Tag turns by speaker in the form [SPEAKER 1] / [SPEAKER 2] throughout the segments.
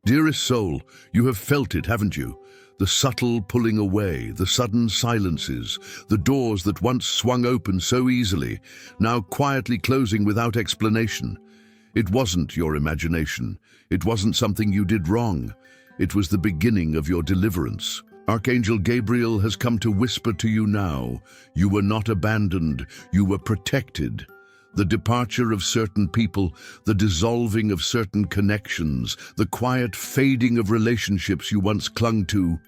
[SPEAKER 1] Dearest soul, you have felt it, haven't you? The subtle pulling away, the sudden silences, the doors that once swung open so easily, now quietly closing without explanation. It wasn't your imagination. It wasn't something you did wrong. It was the beginning of your deliverance. Archangel Gabriel has come to whisper to you now. You were not abandoned. You were protected. The departure of certain people, the dissolving of certain connections, the quiet fading of relationships you once clung to,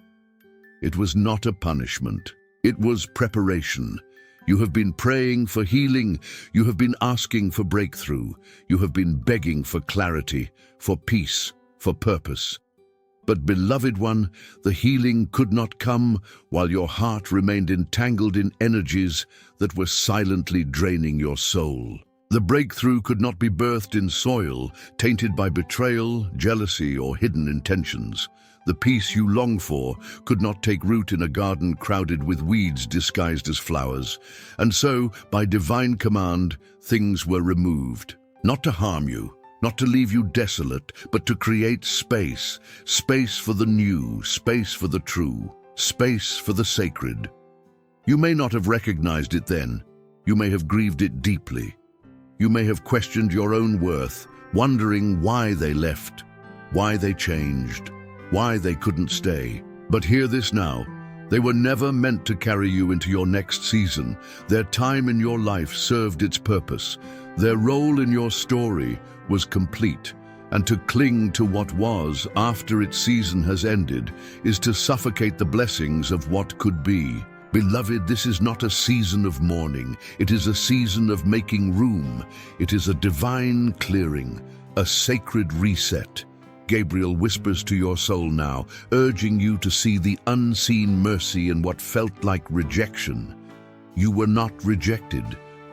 [SPEAKER 1] it was not a punishment. It was preparation. You have been praying for healing. You have been asking for breakthrough. You have been begging for clarity, for peace, for purpose. But, beloved one, the healing could not come while your heart remained entangled in energies that were silently draining your soul. The breakthrough could not be birthed in soil tainted by betrayal, jealousy, or hidden intentions. The peace you long for could not take root in a garden crowded with weeds disguised as flowers. And so, by divine command, things were removed. Not to harm you, not to leave you desolate, but to create space. Space for the new, space for the true, space for the sacred. You may not have recognized it then. You may have grieved it deeply. You may have questioned your own worth, wondering why they left, why they changed, why they couldn't stay. But hear this now. They were never meant to carry you into your next season. Their time in your life served its purpose. Their role in your story was complete, and to cling to what was after its season has ended is to suffocate the blessings of what could be. Beloved, this is not a season of mourning. It is a season of making room. It is a divine clearing, a sacred reset. Gabriel whispers to your soul now, urging you to see the unseen mercy in what felt like rejection. You were not rejected.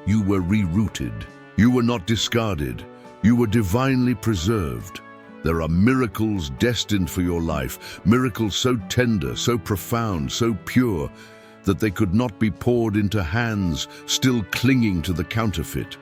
[SPEAKER 1] You were rerouted. You were not discarded. You were divinely preserved. There are miracles destined for your life, miracles so tender, so profound, so pure, that they could not be poured into hands still clinging to the counterfeit.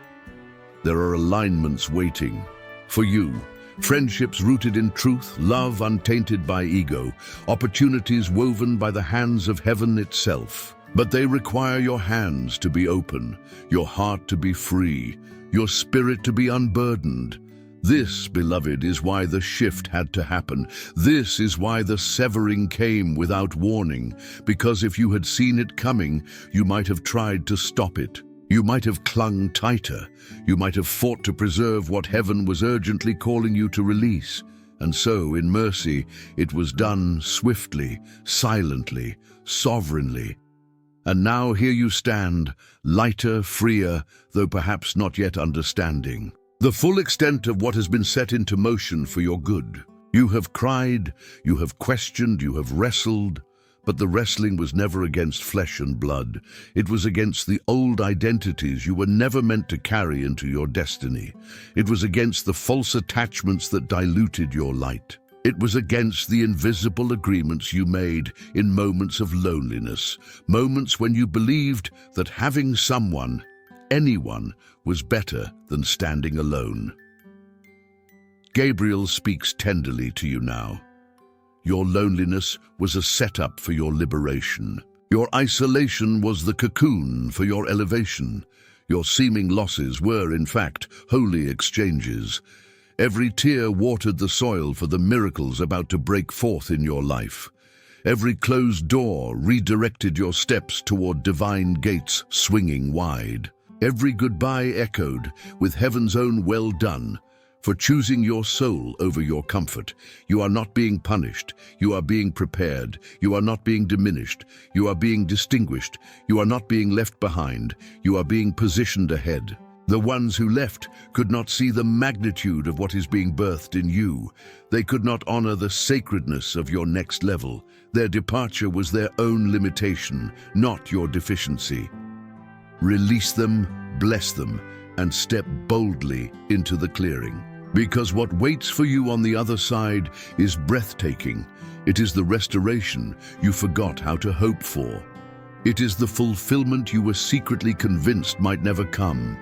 [SPEAKER 1] There are alignments waiting for you. Friendships rooted in truth, love untainted by ego, opportunities woven by the hands of heaven itself. But they require your hands to be open, your heart to be free, your spirit to be unburdened. This, beloved, is why the shift had to happen. This is why the severing came without warning, because if you had seen it coming, you might have tried to stop it. You might have clung tighter. You might have fought to preserve what heaven was urgently calling you to release. And so, in mercy, it was done swiftly, silently, sovereignly. And now here you stand, lighter, freer, though perhaps not yet understanding the full extent of what has been set into motion for your good. You have cried, you have questioned, you have wrestled, but the wrestling was never against flesh and blood. It was against the old identities you were never meant to carry into your destiny. It was against the false attachments that diluted your light. It was against the invisible agreements you made in moments of loneliness, moments when you believed that having someone, anyone, was better than standing alone. Gabriel speaks tenderly to you now. Your loneliness was a setup for your liberation. Your isolation was the cocoon for your elevation. Your seeming losses were, in fact, holy exchanges. Every tear watered the soil for the miracles about to break forth in your life. Every closed door redirected your steps toward divine gates swinging wide. Every goodbye echoed with heaven's own well done. For choosing your soul over your comfort, you are not being punished. You are being prepared. You are not being diminished. You are being distinguished. You are not being left behind. You are being positioned ahead. The ones who left could not see the magnitude of what is being birthed in you. They could not honor the sacredness of your next level. Their departure was their own limitation, not your deficiency. Release them, bless them, and step boldly into the clearing. Because what waits for you on the other side is breathtaking. It is the restoration you forgot how to hope for. It is the fulfillment you were secretly convinced might never come.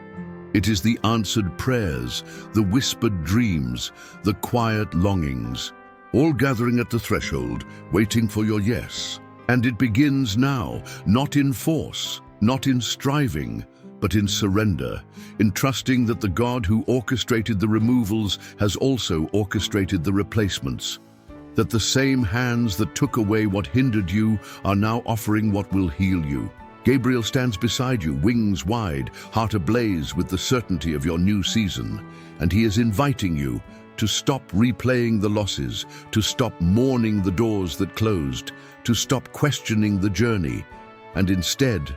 [SPEAKER 1] It is the answered prayers, the whispered dreams, the quiet longings. all gathering at the threshold, waiting for your yes. And it begins now, not in force, not in striving, but in surrender, in trusting that the God who orchestrated the removals has also orchestrated the replacements, that the same hands that took away what hindered you are now offering what will heal you. Gabriel stands beside you, wings wide, heart ablaze with the certainty of your new season, and he is inviting you to stop replaying the losses, to stop mourning the doors that closed, to stop questioning the journey, and instead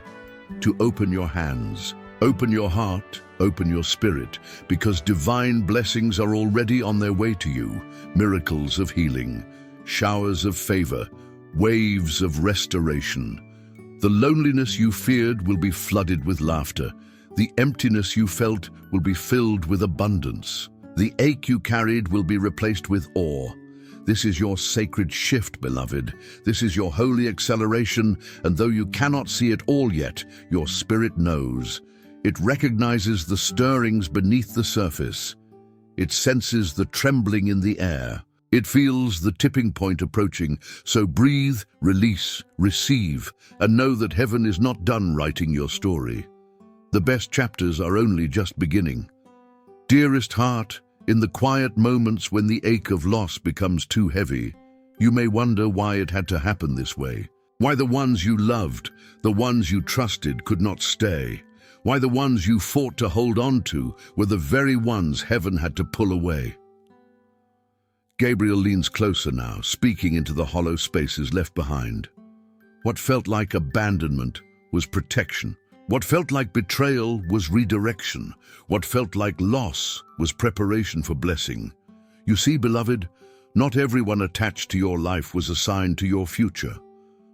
[SPEAKER 1] to open your hands, open your heart, open your spirit, because divine blessings are already on their way to you, miracles of healing, showers of favor, waves of restoration. The loneliness you feared will be flooded with laughter. The emptiness you felt will be filled with abundance. The ache you carried will be replaced with awe. This is your sacred shift, beloved. This is your holy acceleration, and though you cannot see it all yet, your spirit knows. It recognizes the stirrings beneath the surface. It senses the trembling in the air. It feels the tipping point approaching. So breathe, release, receive, and know that heaven is not done writing your story. The best chapters are only just beginning. Dearest heart, in the quiet moments when the ache of loss becomes too heavy, you may wonder why it had to happen this way. Why the ones you loved, the ones you trusted, could not stay. Why the ones you fought to hold on to were the very ones heaven had to pull away. Gabriel leans closer now, speaking into the hollow spaces left behind. What felt like abandonment was protection. What felt like betrayal was redirection. What felt like loss was preparation for blessing. You see, beloved, not everyone attached to your life was assigned to your future.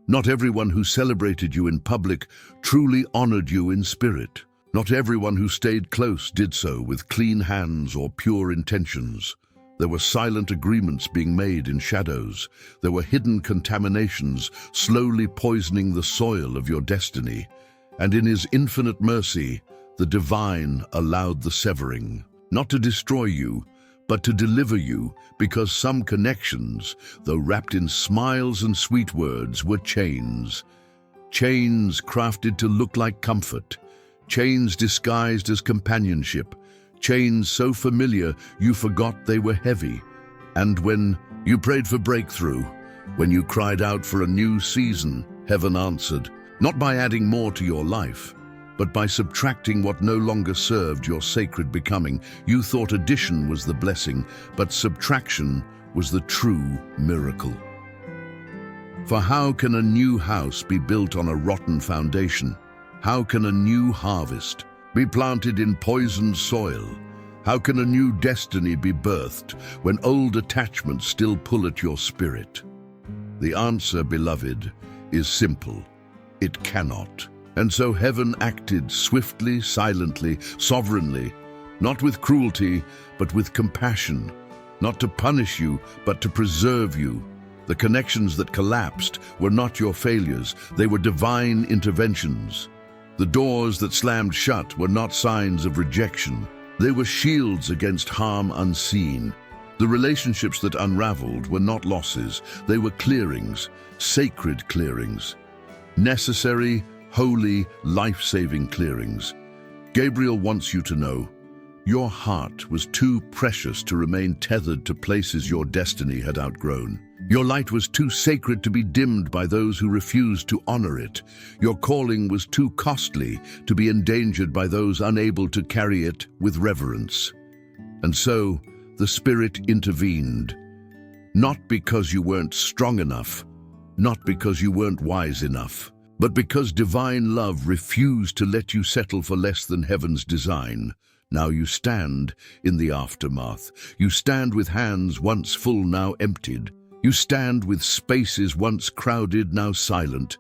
[SPEAKER 1] Not everyone who celebrated you in public truly honored you in spirit. Not everyone who stayed close did so with clean hands or pure intentions. There were silent agreements being made in shadows. There were hidden contaminations slowly poisoning the soil of your destiny. And in his infinite mercy, the divine allowed the severing, not to destroy you, but to deliver you, because some connections, though wrapped in smiles and sweet words, were chains. Chains crafted to look like comfort, chains disguised as companionship, chains so familiar you forgot they were heavy. And when you prayed for breakthrough, when you cried out for a new season, heaven answered, not by adding more to your life, but by subtracting what no longer served your sacred becoming. You thought addition was the blessing, but subtraction was the true miracle. For how can a new house be built on a rotten foundation? How can a new harvest be planted in poisoned soil? How can a new destiny be birthed when old attachments still pull at your spirit? The answer, beloved, is simple. It cannot. And so heaven acted swiftly, silently, sovereignly, not with cruelty, but with compassion, not to punish you, but to preserve you. The connections that collapsed were not your failures, they were divine interventions. The doors that slammed shut were not signs of rejection, they were shields against harm unseen. The relationships that unraveled were not losses, they were clearings, sacred clearings. Necessary, holy, life-saving clearings. Gabriel wants you to know, your heart was too precious to remain tethered to places your destiny had outgrown. Your light was too sacred to be dimmed by those who refused to honor it. Your calling was too costly to be endangered by those unable to carry it with reverence. And so, the Spirit intervened. Not because you weren't strong enough, not because you weren't wise enough, but because divine love refused to let you settle for less than heaven's design. Now you stand in the aftermath. You stand with hands once full, now emptied. You stand with spaces once crowded, now silent.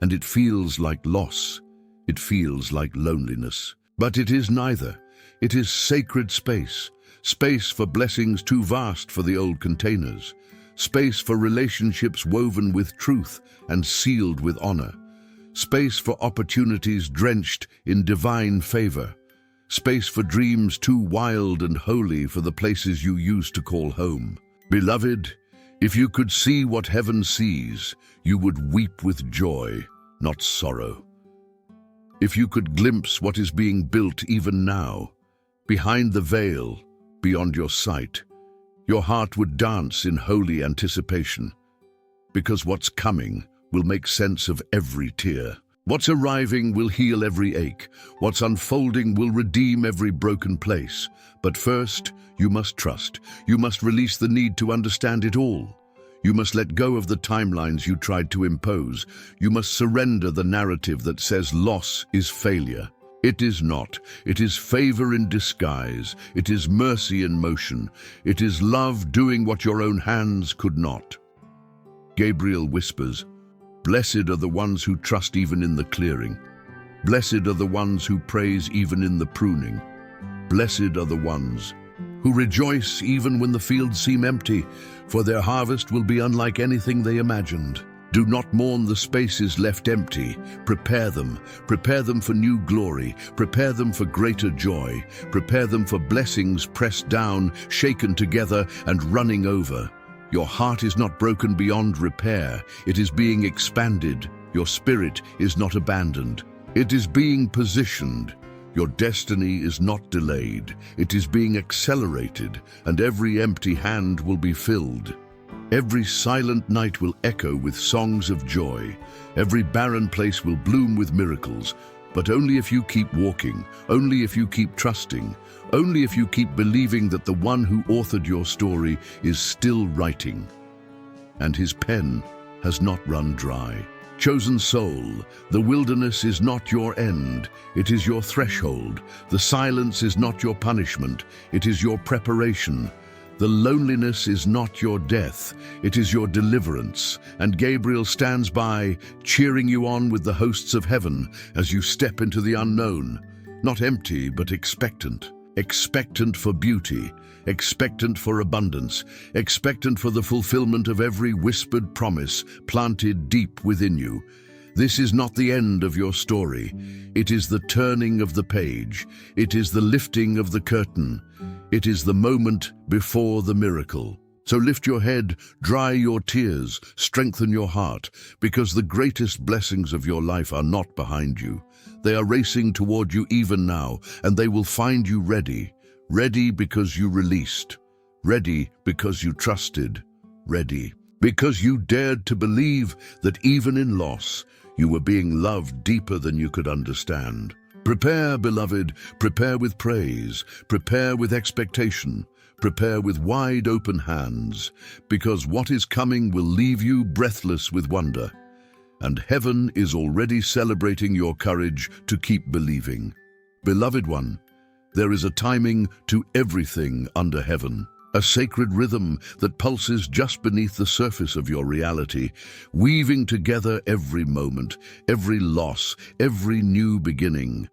[SPEAKER 1] And it feels like loss. It feels like loneliness. But it is neither. It is sacred space. Space for blessings too vast for the old containers. Space for relationships woven with truth and sealed with honor. Space for opportunities drenched in divine favor. Space for dreams too wild and holy for the places you used to call home. Beloved, If you could see what heaven sees, you would weep with joy, not sorrow. If you could glimpse what is being built even now, behind the veil, beyond your sight, your heart would dance in holy anticipation, because what's coming will make sense of every tear. What's arriving will heal every ache. What's unfolding will redeem every broken place. But first, you must trust. You must release the need to understand it all. You must let go of the timelines you tried to impose. You must surrender the narrative that says loss is failure. It is not. It is favor in disguise. It is mercy in motion. It is love doing what your own hands could not. Gabriel whispers, "Blessed are the ones who trust even in the clearing. Blessed are the ones who praise even in the pruning. Blessed are the ones who rejoice even when the fields seem empty, for their harvest will be unlike anything they imagined. Do not mourn the spaces left empty. Prepare them. Prepare them for new glory. Prepare them for greater joy. Prepare them for blessings pressed down, shaken together, and running over. Your heart is not broken beyond repair. It is being expanded. Your spirit is not abandoned. It is being positioned. Your destiny is not delayed. It is being accelerated, and every empty hand will be filled. Every silent night will echo with songs of joy. Every barren place will bloom with miracles. But only if you keep walking, only if you keep trusting, only if you keep believing that the one who authored your story is still writing. And his pen has not run dry. Chosen soul, the wilderness is not your end, it is your threshold. The silence is not your punishment, it is your preparation. The loneliness is not your death, it is your deliverance. And Gabriel stands by, cheering you on with the hosts of heaven as you step into the unknown. Not empty, but expectant. Expectant for beauty, expectant for abundance, expectant for the fulfillment of every whispered promise planted deep within you. This is not the end of your story. It is the turning of the page. It is the lifting of the curtain. It is the moment before the miracle. So lift your head, dry your tears, strengthen your heart, because the greatest blessings of your life are not behind you. They are racing toward you even now, and they will find you ready. Ready because you released. Ready because you trusted. Ready because you dared to believe that even in loss, you were being loved deeper than you could understand. Prepare, beloved, prepare with praise, prepare with expectation, prepare with wide open hands, because what is coming will leave you breathless with wonder. And heaven is already celebrating your courage to keep believing. Beloved one, there is a timing to everything under heaven, a sacred rhythm that pulses just beneath the surface of your reality, weaving together every moment, every loss, every new beginning.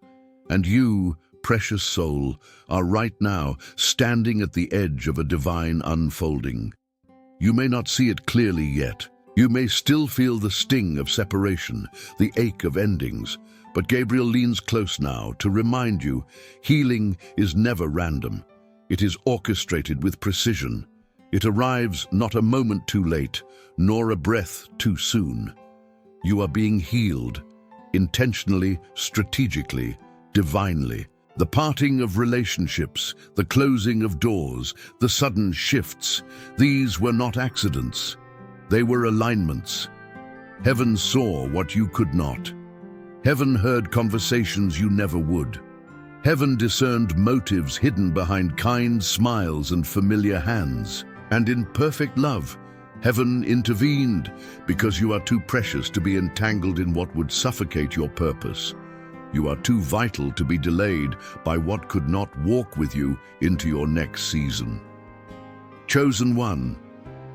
[SPEAKER 1] And you, precious soul, are right now standing at the edge of a divine unfolding. You may not see it clearly yet. You may still feel the sting of separation, the ache of endings, but Gabriel leans close now to remind you, healing is never random. It is orchestrated with precision. It arrives not a moment too late, nor a breath too soon. You are being healed, intentionally, strategically, divinely. The parting of relationships, the closing of doors, the sudden shifts, these were not accidents. They were alignments. Heaven saw what you could not. Heaven heard conversations you never would. Heaven discerned motives hidden behind kind smiles and familiar hands. And in perfect love, heaven intervened because you are too precious to be entangled in what would suffocate your purpose. You are too vital to be delayed by what could not walk with you into your next season. Chosen one,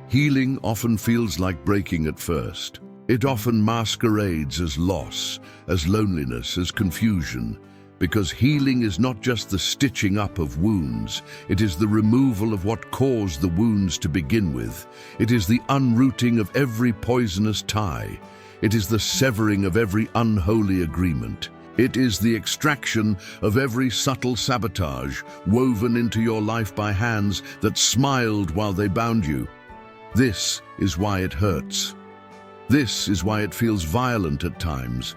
[SPEAKER 1] healing often feels like breaking at first. It often masquerades as loss, as loneliness, as confusion, because healing is not just the stitching up of wounds, it is the removal of what caused the wounds to begin with. It is the unrooting of every poisonous tie. It is the severing of every unholy agreement. It is the extraction of every subtle sabotage woven into your life by hands that smiled while they bound you. This is why it hurts. This is why it feels violent at times.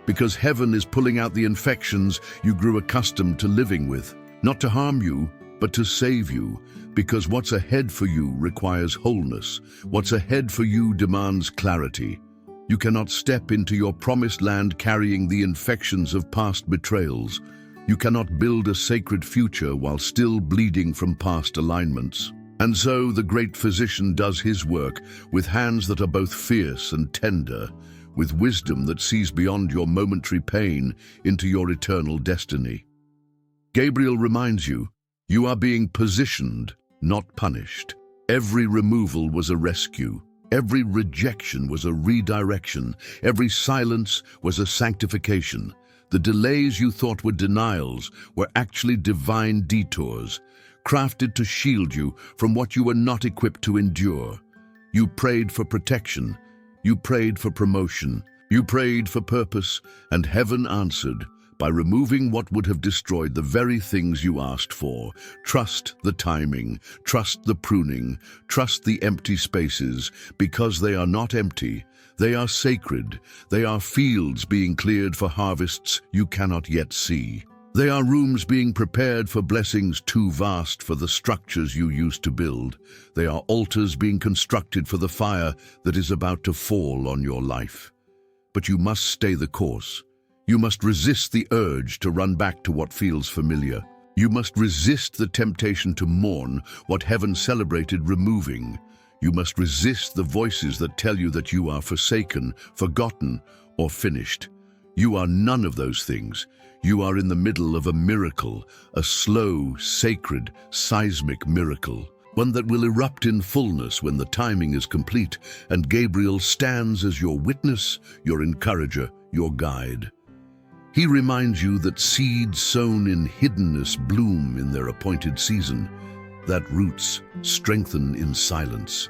[SPEAKER 1] Because heaven is pulling out the infections you grew accustomed to living with. Not to harm you, but to save you. Because what's ahead for you requires wholeness. What's ahead for you demands clarity. You cannot step into your promised land carrying the infections of past betrayals. You cannot build a sacred future while still bleeding from past alignments. And so the great physician does his work with hands that are both fierce and tender, with wisdom that sees beyond your momentary pain into your eternal destiny. Gabriel reminds you, you are being positioned, not punished. Every removal was a rescue. Every rejection was a redirection. Every silence was a sanctification. The delays you thought were denials were actually divine detours, crafted to shield you from what you were not equipped to endure. You prayed for protection. You prayed for promotion. You prayed for purpose, and heaven answered by removing what would have destroyed the very things you asked for. Trust the timing, trust the pruning, trust the empty spaces, because they are not empty. They are sacred. They are fields being cleared for harvests you cannot yet see. They are rooms being prepared for blessings too vast for the structures you used to build. They are altars being constructed for the fire that is about to fall on your life. But you must stay the course. You must resist the urge to run back to what feels familiar. You must resist the temptation to mourn what heaven celebrated removing. You must resist the voices that tell you that you are forsaken, forgotten, or finished. You are none of those things. You are in the middle of a miracle, a slow, sacred, seismic miracle. One that will erupt in fullness when the timing is complete, and Gabriel stands as your witness, your encourager, your guide. He reminds you that seeds sown in hiddenness bloom in their appointed season, that roots strengthen in silence,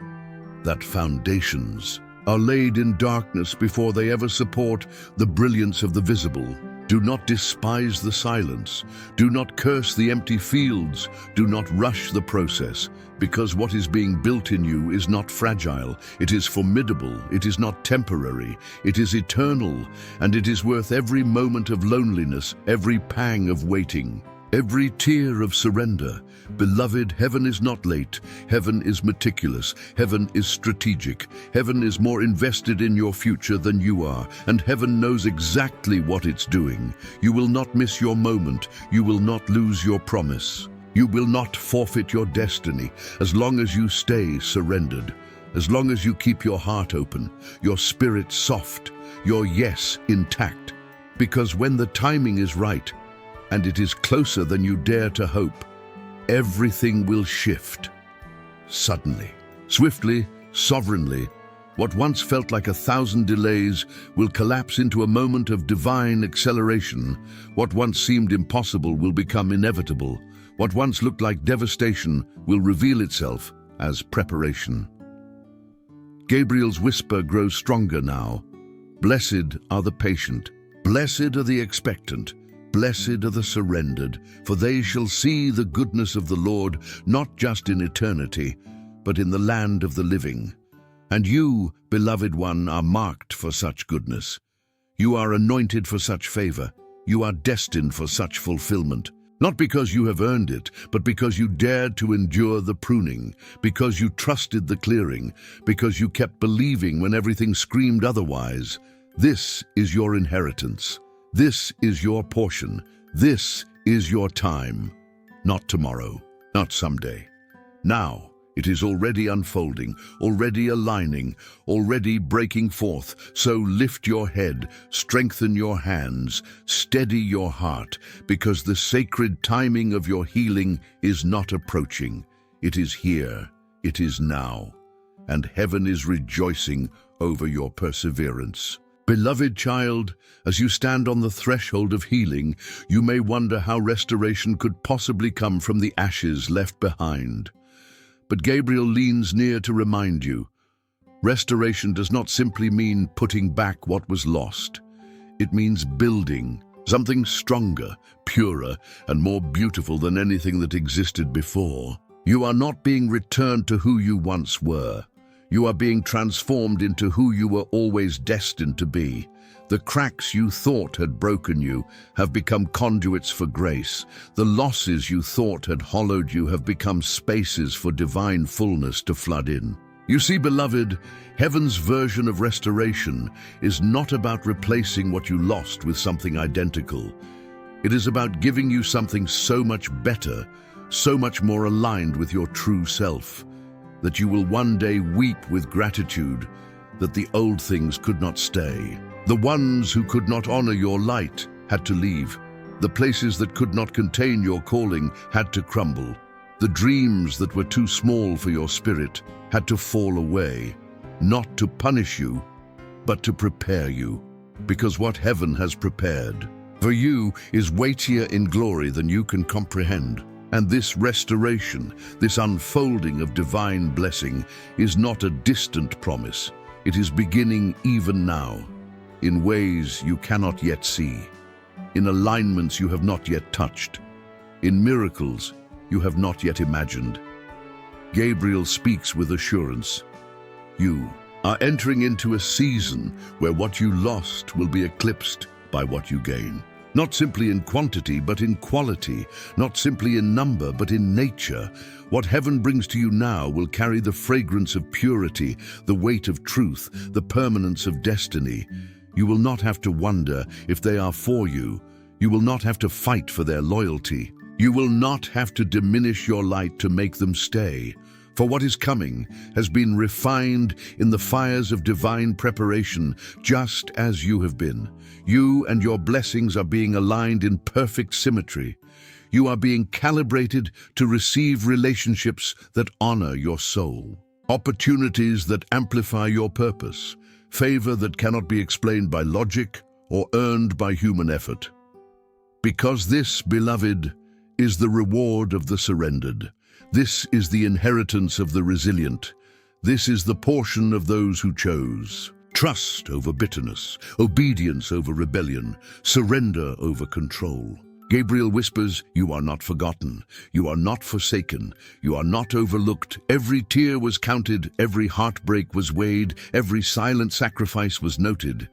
[SPEAKER 1] that foundations are laid in darkness before they ever support the brilliance of the visible. Do not despise the silence. Do not curse the empty fields. Do not rush the process, because what is being built in you is not fragile. It is formidable. It is not temporary. It is eternal, and it is worth every moment of loneliness, every pang of waiting, every tear of surrender. Beloved, heaven is not late. Heaven is meticulous. Heaven is strategic. Heaven is more invested in your future than you are, and heaven knows exactly what it's doing. You will not miss your moment. You will not lose your promise. You will not forfeit your destiny as long as you stay surrendered, as long as you keep your heart open, your spirit soft, your yes intact. Because when the timing is right, and it is closer than you dare to hope, everything will shift. Suddenly, swiftly, sovereignly, what once felt like 1,000 delays will collapse into a moment of divine acceleration. What once seemed impossible will become inevitable. What once looked like devastation will reveal itself as preparation. Gabriel's whisper grows stronger now. Blessed are the patient. Blessed are the expectant. Blessed are the surrendered, for they shall see the goodness of the Lord, not just in eternity, but in the land of the living. And you, beloved one, are marked for such goodness. You are anointed for such favor. You are destined for such fulfillment. Not because you have earned it, but because you dared to endure the pruning, because you trusted the clearing, because you kept believing when everything screamed otherwise. This is your inheritance. This is your portion. This is your time. Not tomorrow, not someday. Now, it is already unfolding, already aligning, already breaking forth. So lift your head, strengthen your hands, steady your heart, because the sacred timing of your healing is not approaching. It is here, it is now, and heaven is rejoicing over your perseverance. Beloved child, as you stand on the threshold of healing, you may wonder how restoration could possibly come from the ashes left behind. But Gabriel leans near to remind you, restoration does not simply mean putting back what was lost. It means building something stronger, purer, and more beautiful than anything that existed before. You are not being returned to who you once were. You are being transformed into who you were always destined to be. The cracks you thought had broken you have become conduits for grace. The losses you thought had hollowed you have become spaces for divine fullness to flood in. You see, beloved, heaven's version of restoration is not about replacing what you lost with something identical. It is about giving you something so much better, so much more aligned with your true self, that you will one day weep with gratitude that the old things could not stay. The ones who could not honor your light had to leave. The places that could not contain your calling had to crumble. The dreams that were too small for your spirit had to fall away, not to punish you, but to prepare you, because what heaven has prepared for you is weightier in glory than you can comprehend. And this restoration, this unfolding of divine blessing, is not a distant promise. It is beginning even now, in ways you cannot yet see, in alignments you have not yet touched, in miracles you have not yet imagined. Gabriel speaks with assurance. You are entering into a season where what you lost will be eclipsed by what you gain. Not simply in quantity, but in quality. Not simply in number, but in nature. What heaven brings to you now will carry the fragrance of purity, the weight of truth, the permanence of destiny. You will not have to wonder if they are for you. You will not have to fight for their loyalty. You will not have to diminish your light to make them stay. For what is coming has been refined in the fires of divine preparation, just as you have been. You and your blessings are being aligned in perfect symmetry. You are being calibrated to receive relationships that honor your soul, opportunities that amplify your purpose, favor that cannot be explained by logic or earned by human effort. Because this, beloved, is the reward of the surrendered. This is the inheritance of the resilient. This is the portion of those who chose. Trust over bitterness, obedience over rebellion, surrender over control. Gabriel whispers, you are not forgotten, you are not forsaken, you are not overlooked. Every tear was counted, every heartbreak was weighed, every silent sacrifice was noted.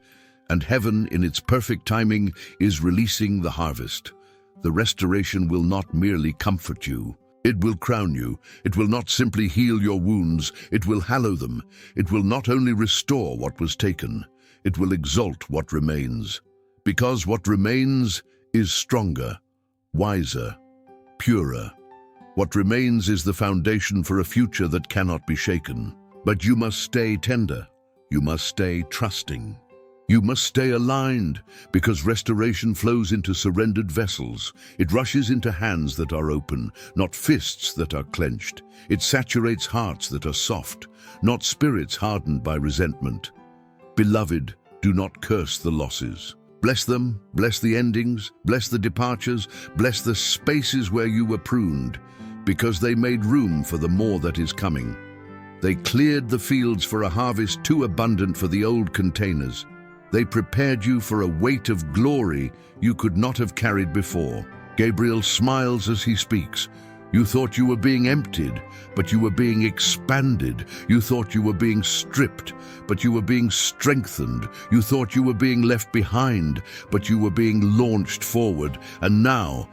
[SPEAKER 1] And heaven, in its perfect timing, is releasing the harvest. The restoration will not merely comfort you. It will crown you. It will not simply heal your wounds. It will hallow them. It will not only restore what was taken, it will exalt what remains. Because what remains is stronger, wiser, purer. What remains is the foundation for a future that cannot be shaken. But you must stay tender. You must stay trusting. You must stay aligned, because restoration flows into surrendered vessels. It rushes into hands that are open, not fists that are clenched. It saturates hearts that are soft, not spirits hardened by resentment. Beloved, do not curse the losses. Bless them, bless the endings, bless the departures, bless the spaces where you were pruned, because they made room for the more that is coming. They cleared the fields for a harvest too abundant for the old containers. They prepared you for a weight of glory you could not have carried before. Gabriel smiles as he speaks. You thought you were being emptied, but you were being expanded. You thought you were being stripped, but you were being strengthened. You thought you were being left behind, but you were being launched forward. And now,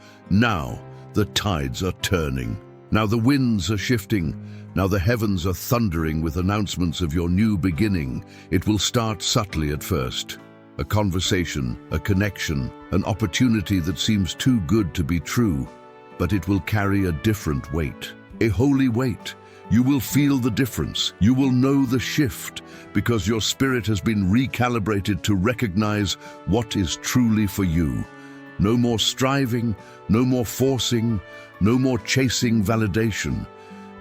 [SPEAKER 1] the tides are turning. Now the winds are shifting. Now the heavens are thundering with announcements of your new beginning. It will start subtly at first. A conversation, a connection, an opportunity that seems too good to be true, but it will carry a different weight, a holy weight. You will feel the difference. You will know the shift, because your spirit has been recalibrated to recognize what is truly for you. No more striving, no more forcing, no more chasing validation.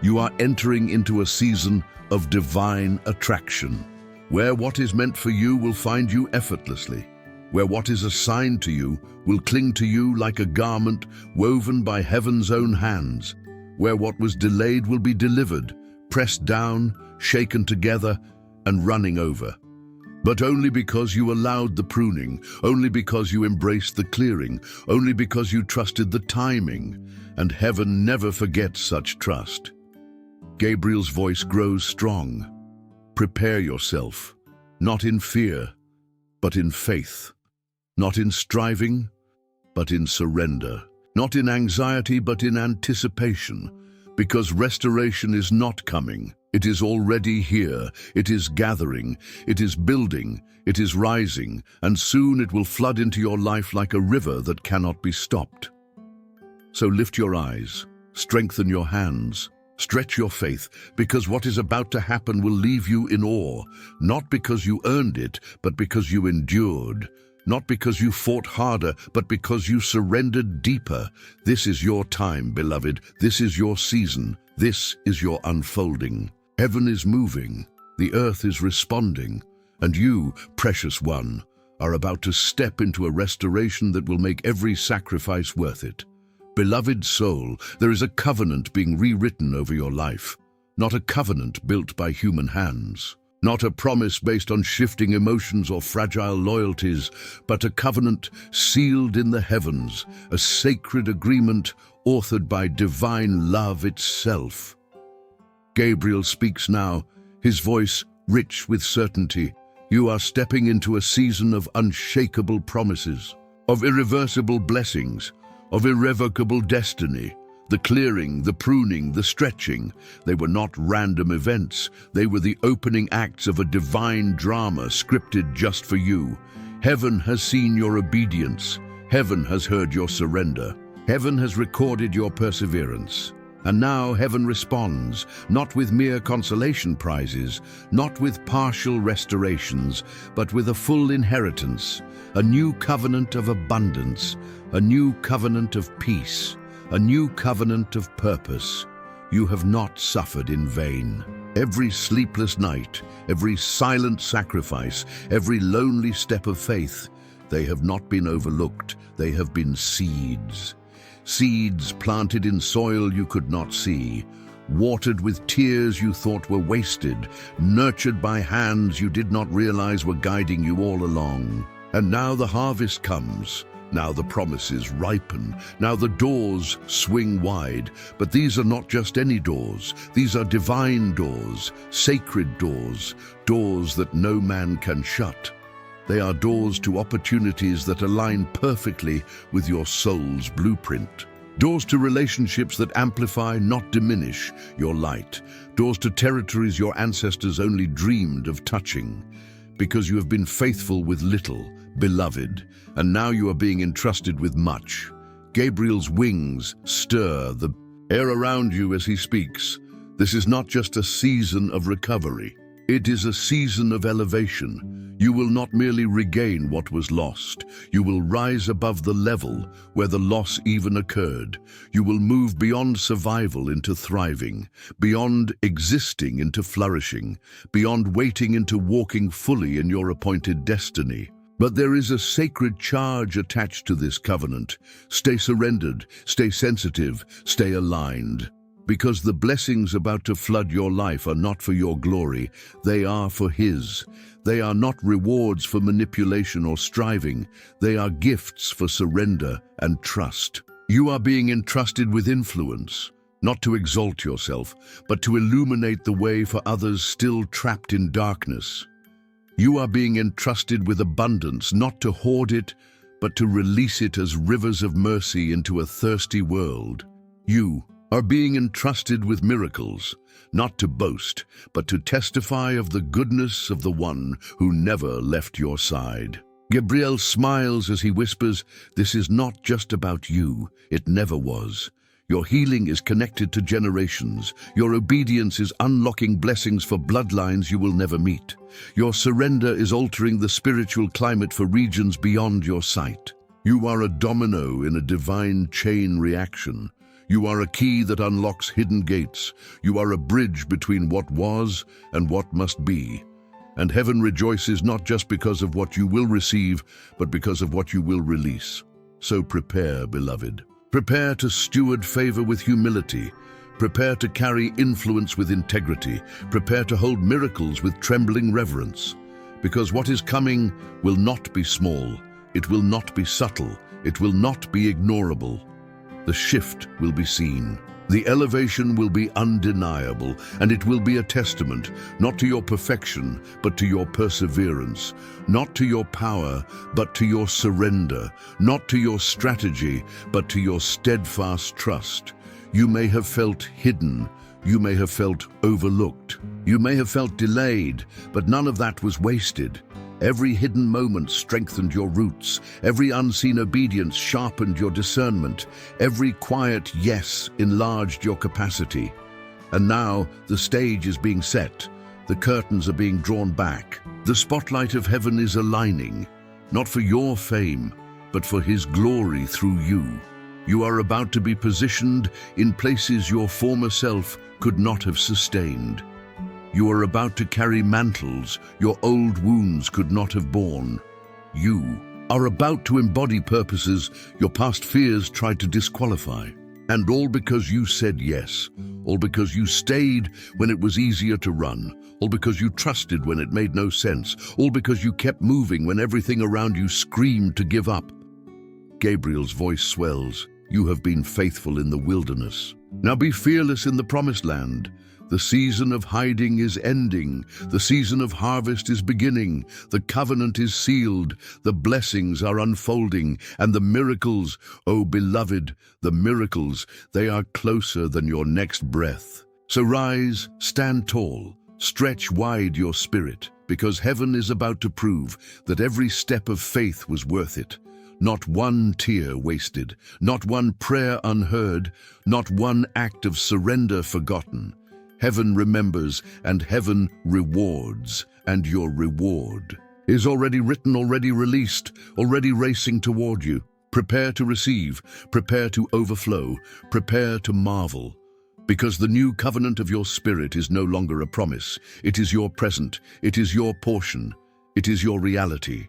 [SPEAKER 1] You are entering into a season of divine attraction, where what is meant for you will find you effortlessly, where what is assigned to you will cling to you like a garment woven by heaven's own hands, where what was delayed will be delivered, pressed down, shaken together, and running over. But only because you allowed the pruning, only because you embraced the clearing, only because you trusted the timing, and heaven never forgets such trust. Gabriel's voice grows strong. prepare yourself, not in fear, but in faith, not in striving, but in surrender, not in anxiety, but in anticipation, because restoration is not coming. It is already here. It is gathering. It is building. It is rising, and soon it will flood into your life like a river that cannot be stopped. So lift your eyes, strengthen your hands, stretch your faith, because what is about to happen will leave you in awe, not because you earned it, but because you endured. Not because you fought harder, but because you surrendered deeper. This is your time, beloved. This is your season. This is your unfolding. Heaven is moving. The earth is responding. And you, precious one, are about to step into a restoration that will make every sacrifice worth it. Beloved soul, there is a covenant being rewritten over your life. Not a covenant built by human hands. Not a promise based on shifting emotions or fragile loyalties, but a covenant sealed in the heavens, a sacred agreement authored by divine love itself. Gabriel speaks now, his voice rich with certainty. You are stepping into a season of unshakable promises, of irreversible blessings, of irrevocable destiny. The clearing, the pruning, the stretching, they were not random events. They were the opening acts of a divine drama scripted just for you. Heaven has seen your obedience. Heaven has heard your surrender. Heaven has recorded your perseverance. And now heaven responds, not with mere consolation prizes, not with partial restorations, but with a full inheritance, a new covenant of abundance, a new covenant of peace, a new covenant of purpose. You have not suffered in vain. Every sleepless night, every silent sacrifice, every lonely step of faith, they have not been overlooked. They have been seeds. Seeds planted in soil you could not see, watered with tears you thought were wasted, nurtured by hands you did not realize were guiding you all along. And now the harvest comes. Now the promises ripen. Now the doors swing wide. But these are not just any doors. These are divine doors, sacred doors, doors that no man can shut. They are doors to opportunities that align perfectly with your soul's blueprint. Doors to relationships that amplify, not diminish, your light. Doors to territories your ancestors only dreamed of touching. Because you have been faithful with little, beloved, and now you are being entrusted with much. Gabriel's wings stir the air around you as he speaks. This is not just a season of recovery. It is a season of elevation. You will not merely regain what was lost. You will rise above the level where the loss even occurred. You will move beyond survival into thriving, beyond existing into flourishing, beyond waiting into walking fully in your appointed destiny. But there is a sacred charge attached to this covenant. Stay surrendered, stay sensitive, stay aligned. Because the blessings about to flood your life are not for your glory, they are for His. They are not rewards for manipulation or striving. They are gifts for surrender and trust. You are being entrusted with influence, not to exalt yourself, but to illuminate the way for others still trapped in darkness. You are being entrusted with abundance, not to hoard it, but to release it as rivers of mercy into a thirsty world. You are being entrusted with miracles, not to boast, but to testify of the goodness of the one who never left your side. Gabriel smiles as he whispers, "This is not just about you. It never was. Your healing is connected to generations. Your obedience is unlocking blessings for bloodlines you will never meet. Your surrender is altering the spiritual climate for regions beyond your sight. You are a domino in a divine chain reaction. You are a key that unlocks hidden gates. You are a bridge between what was and what must be. And heaven rejoices not just because of what you will receive, but because of what you will release. So prepare, beloved. Prepare to steward favor with humility. Prepare to carry influence with integrity. Prepare to hold miracles with trembling reverence. Because what is coming will not be small. It will not be subtle. It will not be ignorable. The shift will be seen. The elevation will be undeniable, and it will be a testament, not to your perfection, but to your perseverance, not to your power, but to your surrender, not to your strategy, but to your steadfast trust. You may have felt hidden, you may have felt overlooked, you may have felt delayed, but none of that was wasted. Every hidden moment strengthened your roots. Every unseen obedience sharpened your discernment. Every quiet yes enlarged your capacity. And now the stage is being set. The curtains are being drawn back. The spotlight of heaven is aligning, not for your fame, but for His glory through you. You are about to be positioned in places your former self could not have sustained. You are about to carry mantles your old wounds could not have borne. You are about to embody purposes your past fears tried to disqualify. And all because you said yes, all because you stayed when it was easier to run, all because you trusted when it made no sense, all because you kept moving when everything around you screamed to give up. Gabriel's voice swells. You have been faithful in the wilderness. Now be fearless in the promised land. The season of hiding is ending. The season of harvest is beginning. The covenant is sealed. The blessings are unfolding. And the miracles, oh beloved, the miracles, they are closer than your next breath. So rise, stand tall, stretch wide your spirit, because heaven is about to prove that every step of faith was worth it. Not one tear wasted, not one prayer unheard, not one act of surrender forgotten. Heaven remembers and heaven rewards, and your reward is already written, already released, already racing toward you. Prepare to receive, prepare to overflow, prepare to marvel. Because the new covenant of your spirit is no longer a promise. It is your present, it is your portion, it is your reality.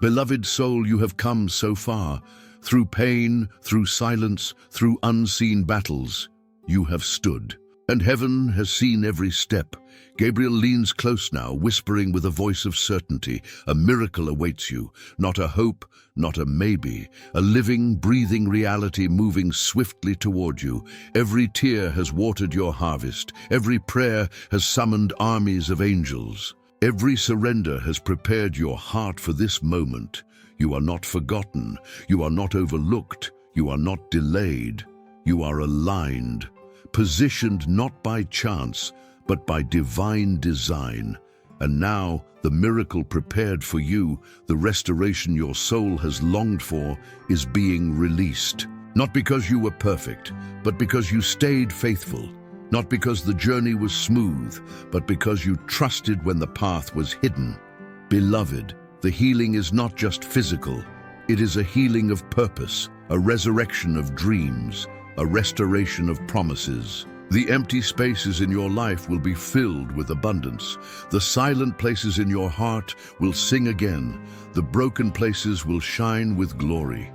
[SPEAKER 1] Beloved soul, you have come so far. Through pain, through silence, through unseen battles, you have stood. And heaven has seen every step. Gabriel leans close now, whispering with a voice of certainty. A miracle awaits you, not a hope, not a maybe. A living, breathing reality moving swiftly toward you. Every tear has watered your harvest. Every prayer has summoned armies of angels. Every surrender has prepared your heart for this moment. You are not forgotten. You are not overlooked. You are not delayed. You are aligned. Positioned not by chance, but by divine design. And now, the miracle prepared for you, the restoration your soul has longed for, is being released. Not because you were perfect, but because you stayed faithful. Not because the journey was smooth, but because you trusted when the path was hidden. Beloved, the healing is not just physical. It is a healing of purpose, a resurrection of dreams, a restoration of promises. The empty spaces in your life will be filled with abundance. The silent places in your heart will sing again. The broken places will shine with glory.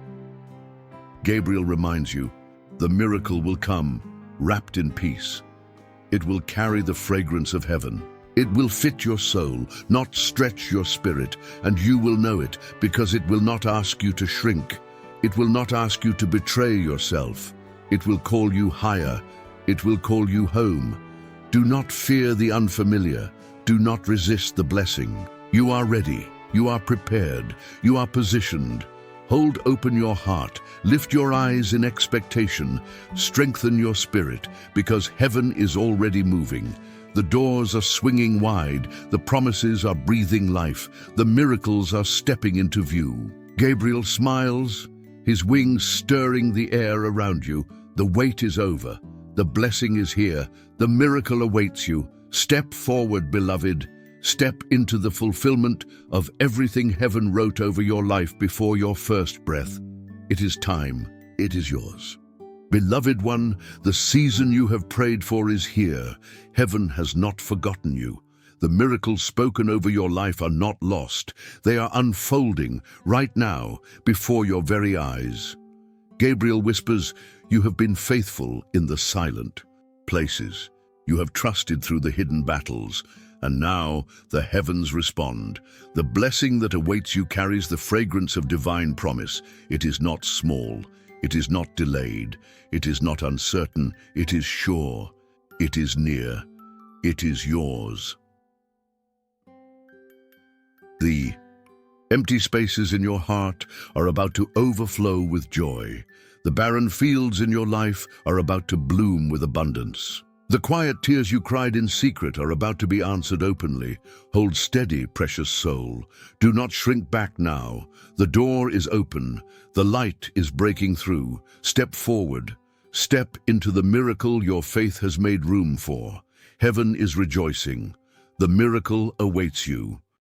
[SPEAKER 1] Gabriel reminds you, the miracle will come, wrapped in peace. It will carry the fragrance of heaven. It will fit your soul, not stretch your spirit, and you will know it because it will not ask you to shrink. It will not ask you to betray yourself. It will call you higher. It will call you home. Do not fear the unfamiliar. Do not resist the blessing. You are ready. You are prepared. You are positioned. Hold open your heart. Lift your eyes in expectation. Strengthen your spirit, because heaven is already moving. The doors are swinging wide. The promises are breathing life. The miracles are stepping into view. Gabriel smiles, his wings stirring the air around you. The wait is over. The blessing is here. The miracle awaits you. Step forward, beloved. Step into the fulfillment of everything heaven wrote over your life before your first breath. It is time. It is yours. Beloved one, the season you have prayed for is here. Heaven has not forgotten you. The miracles spoken over your life are not lost. They are unfolding right now before your very eyes. Gabriel whispers, you have been faithful in the silent places. You have trusted through the hidden battles. And now the heavens respond. The blessing that awaits you carries the fragrance of divine promise. It is not small. It is not delayed. It is not uncertain. It is sure. It is near. It is yours. The empty spaces in your heart are about to overflow with joy. The barren fields in your life are about to bloom with abundance. The quiet tears you cried in secret are about to be answered openly. Hold steady, precious soul. Do not shrink back now. The door is open. The light is breaking through. Step forward. Step into the miracle your faith has made room for. Heaven is rejoicing. The miracle awaits you.